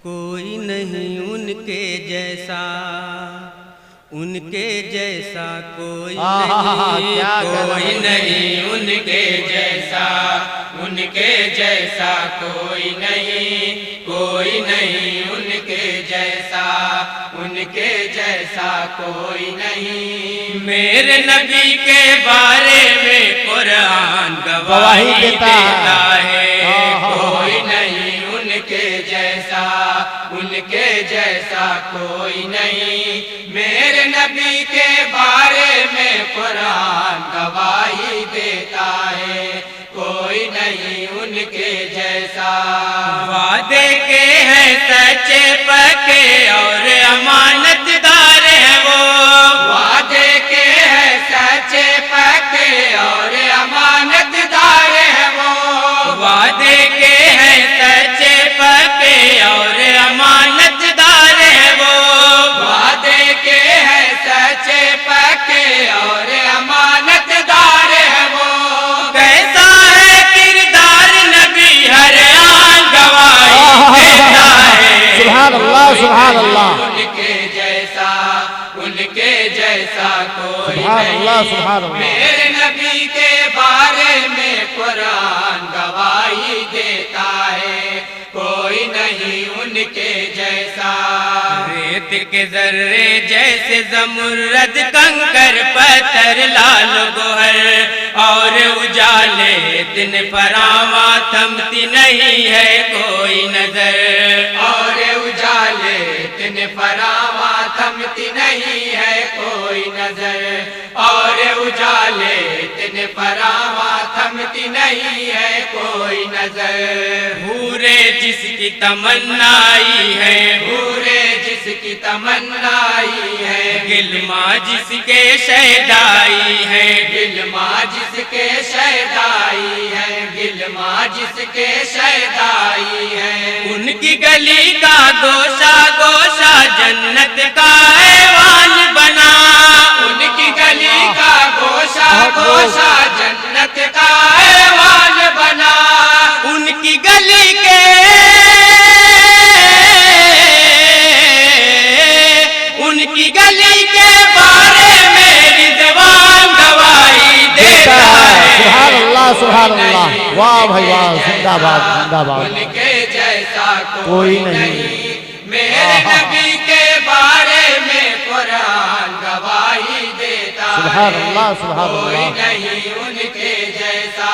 کوئی نہیں ان کے جیسا، ان کے جیسا کوئی نہیں، کوئی نہیں ان کے جیسا، ان کے جیسا کوئی نہیں، کوئی نہیں ان کے جیسا، ان کے جیسا کوئی نہیں۔ میرے نبی کے بارے میں قرآن گواہی دیتا ہے، کوئی نہیں ان کے جیسا، ان کے جیسا کوئی نہیں۔ میرے نبی کے بارے میں قرآن گواہی دیتا ہے، کوئی نہیں ان کے جیسا۔ وعدے کے ہیں سچے پکے اور امانت دار ہیں وہ، وعدے کے ہیں سچے پکے اور امانت دار ہیں وہ، وعدے کے ہیں سچے پکے اور امانت دار ہیں وہ، وعدے کے ہیں سچے پکے اور امانت دار ہیں وہ۔ کیسا ہے کردار نبی ہر آن گواہی دیتا ہے، سبحان اللہ سبحان اللہ، ان کے جیسا، ان کے جیسا کوئی سبحان اللہ نہیں۔ سبحان اللہ۔ میرے نبی کے بارے میں قرآن گواہی دیتا ہے، کوئی نہیں ان کے جیسا۔ ریت کے ذرے جیسے زمرد، کنکر پتھر لال گوہر، اور اجالے دن فراواں تھمتی نہیں ہے کوئی نظر، اور اجالے دن فراواں تھمتی نہیں ہے کوئی نظر، اور اجالے دن فراواں تھمتی نہیں ہے کوئی نظر۔ حورے جس کی تمنائی ہے، حورے جس کی تمنائی ہے، گلما جس کے شیدائی ہے، گلما جس کے شیدائی ہے، گلما جس کے شیدائی ہے۔ ان کی گلی کا گوشہ گوشہ جنت کا ایوان بنا، ان کی گلی کا گوشہ گوشہ جنت کا ایوان بنا۔ ان کی گلی کے، ان کی گلی کے بارے میں رضوان گواہی دیتا ہے، سبحان اللہ سبحان اللہ، واہ بھائی واہ، زندہ باد زندہ باد، ان کے جیسا کوئی نہیں۔ میرے نبی کے بارے میں قرآن گواہی دیتا ہے، سبحان اللہ سبحان کوئی اللہ۔ نہیں ان کے جیسا۔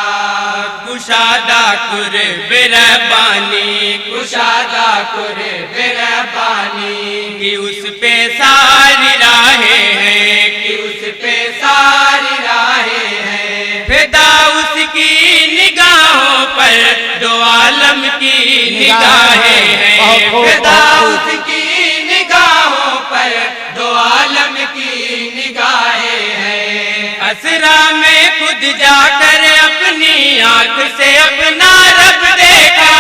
کشادہ قرب ربانی، کشادہ قرب ربانی، کہ اس پہ ساری راہیں ہیں، کہ اس پہ ساری راہیں ہیں۔ فدا اس کی نگاہوں پر دو عالم کی نگاہیں ہیں، فدا اس کی نگاہوں پر دو عالم کی نگاہیں ہیں۔ اسرا میں خود جا کر اپنی آنکھ سے اپنا رب دیکھا،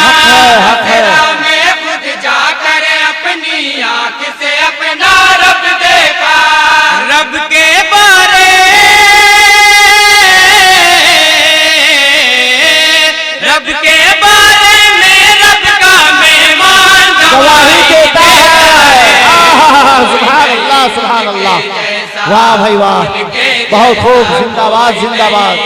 اسرا میں خود جا کر اپنی آنکھ سے اپنا رب دیکھا۔ رب کے بارے، رب کے بارے میں رب کا مہمان گواہی دیتا ہے، سبحان اللہ سبحان اللہ، واہ بھائی واہ، بہت خوب، زندہ باد زندہ باد۔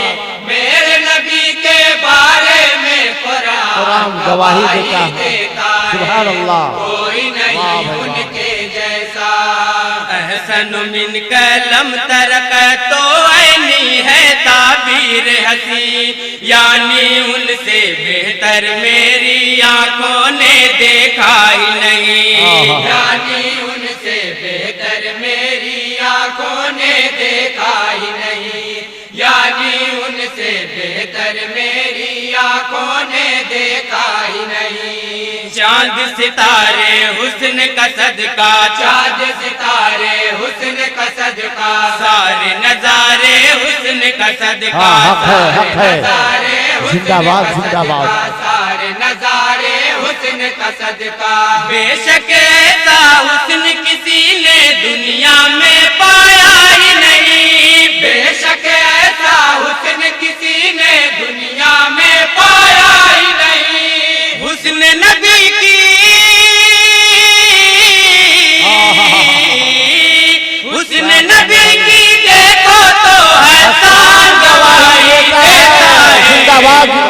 میرے نبی کے بارے میں قرآن گواہی دیتا ہے، سبحان اللہ، کوئی نہیں واہ بھائی ان واہ۔ کے جیسا۔ احسن من کلم ترک تو عینی ہے تعبیر حسین، یعنی ان سے بہتر میری آنکھوں نے دیکھا ہی نہیں، یعنی ان سے بہتر میری آنکھوں نے دیکھا ہی نہیں، یعنی ان سے بہتر میری آنکھوں نے دیکھا ہی نہیں۔ چاند ستارے حسن کا صدقہ، چاند ستارے حسن کا صدقہ، سارے نظارے حسن کا صدقہ، حق ہے حق ہے، زندہ باد زندہ باد۔ سارے نظارے حسن کا صدقہ۔ بے شک ایسا حسن کسی نے دنیا میں پایا ہی نہیں، بے شک ایسا حسن کسی نے دنیا میں پایا ہی نہیں۔ حسن نبی کی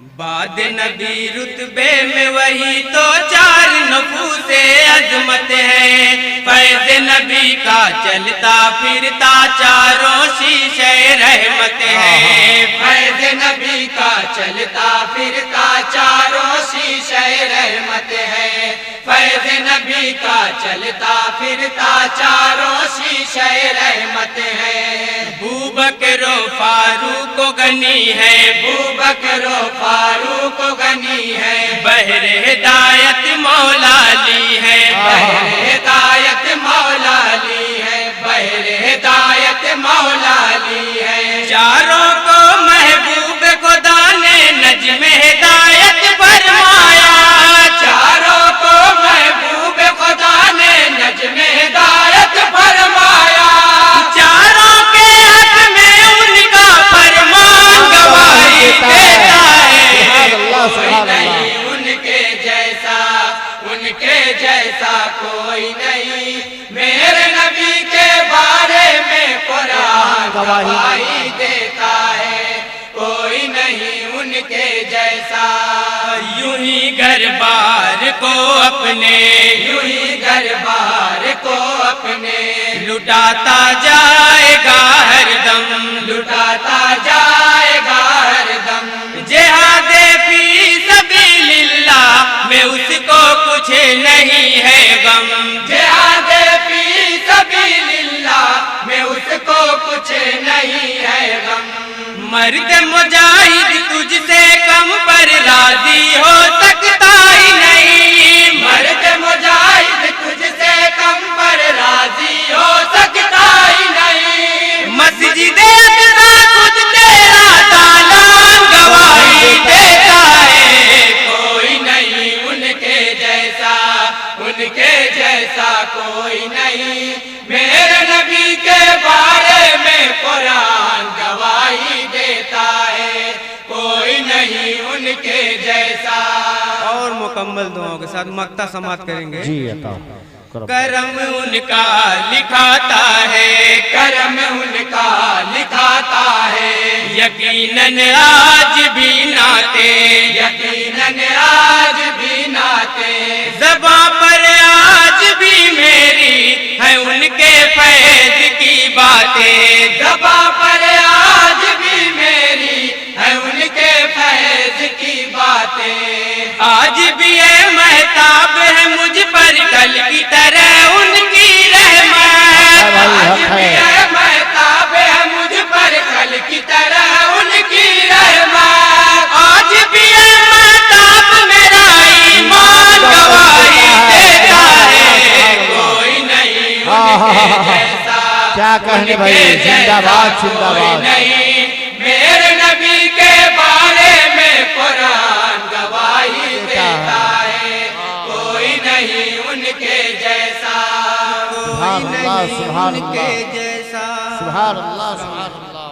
بعد نبی رتبے میں وہی تو چار نفوس عظمت ہے، فیض نبی کا چلتا پھرتا چاروں شیشے رحمت ہے، فیض نبی کا چلتا پھرتا چاروں شیشے رحمت ہے، فیض نبی کا چلتا پھرتا چاروں شیشے رحمت ہے، ابوبکر و فاروق و غنی ہے، ابوبکر و فاروق و غنی ہے، بحر ہدایت مولا علی ہے، بحر ہدایت مولا علی ہے، بحر ہدایت مولا علی ہے، چاروں کو محبوب خدا نے نجم ہدایت فرمایا، چاروں کو محبوب خدا نے نجم ہدایت فرمایا، چاروں کے حق میں ان کا فرمان گواہی دیتا ہے، کوئی نہیں ان کے جیسا، ان کے جیسا کوئی نہیں، میرے نبی کے بارے میں قرآن گواہی دیتا ہے، کوئی نہیں ان کے جیسا، یوں ہی گھر بار کو اپنے، یوں ہی گھر بار کو اپنے لٹاتا جائے گا ہر دم، لٹاتا جائے گا ہر دم، جہاد فی سبیل اللہ میں اس کو کچھ نہیں ہے غم، جہاد فی سبیل اللہ میں اس کو کچھ نہیں ہے غم، مرد مجاہد تجھ سے کم پر راضی ہو سکتا ہی نہیں، مرد مجاہد تجھ سے کم پر راضی ہو سکتا ہی نہیں، مسجد اقصی خود تیرا دالان گواہی دیتا ہے، کوئی نہیں ان کے جیسا، ان کے جیسا کوئی نہیں، میرے نبی کے بارے میں قرآن گواہی دیتا ہے، کوئی نہیں ان کے جیسا، اور مکمل دعاؤں کے ساتھ مقطع سماعت کریں گے، جی عطا کرم، کرم ان کا لکھاتا ہے، کرم ان کا لکھاتا ہے، یقیناً آج بھی ناتے، یقیناً آج بھی ناتے، زباں پر آج بھی میری ہے ان کے فیض کی باتیں، زباں پر آج بھی میری ہے ان کے فیض کی باتیں، آج بھی یہ مہتاب ہے مجھ پر کل کی طرح ان کی رحمت، آج بھی ہے مہتاب ہے مجھ پر کل کی طرح ان کی رحمت، آج بھی یہ مہتاب میرا ایمان گواہی دیتا ہے، کوئی نہیں ان کے جیسا، کیا کہنے بھائی، زندہ باد زندہ کوئی باد، نہیں، میرے نبی کے بارے میں قرآن گواہی دیتا ہے، کوئی نہیں ان کے جیسا، سبحان اللہ سبحان اللہ جیسا، سبحان اللہ سبحان اللہ۔